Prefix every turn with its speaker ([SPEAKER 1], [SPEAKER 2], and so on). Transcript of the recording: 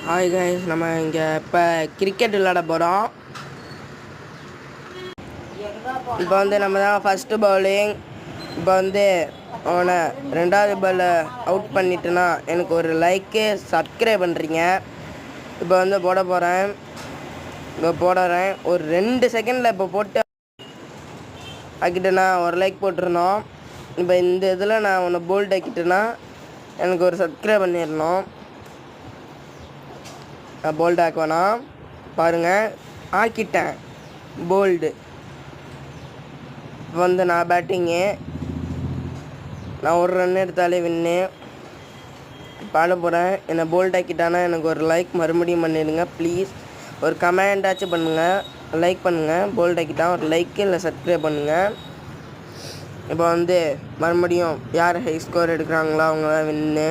[SPEAKER 1] Hi guys, நம்ம இங்கே இப்போ கிரிக்கெட் விளையாட போகிறோம். இப்போ நம்ம தான் ஃபஸ்ட்டு பவுலிங். இப்போ அவனை 2வது பால் அவுட் பண்ணிட்டுனா எனக்கு ஒரு லைக்கு சப்ஸ்கிரைப் பண்ணுறீங்க. இப்போ போட போகிறேன். இப்போ போடுறேன். ஒரு 2 செகண்டில் இப்போ போட்டு ஆக்கிட்டேன்னா ஒரு லைக் போட்டிருந்தோம். இப்போ இந்த இதில் நான் உன்னை போல்ட் ஆக்கிட்டேன்னா எனக்கு ஒரு சப்ஸ்கிரைப் பண்ணிடணும். போல்டு ஆக்க வேணாம், பாருங்கள் ஆக்கிட்டேன் போல்டு. இப்போ நான் பேட்டிங்கு, நான் ஒரு ரன் எடுத்தாலே வின்னு. பாட போகிறேன். என்னை போல்ட் ஆக்கிட்டானா எனக்கு ஒரு லைக் மறுபடியும் பண்ணிடுங்க ப்ளீஸ். ஒரு கமெண்டாச்சும் பண்ணுங்கள், லைக் பண்ணுங்கள். போல்ட் ஆக்கிட்டான் ஒரு லைக்கு இல்லை சப்ஸ்கிரைப் பண்ணுங்கள். இப்போ மறுபடியும் யார் ஹை ஸ்கோர் எடுக்கிறாங்களோ அவங்க தான் வின்னு.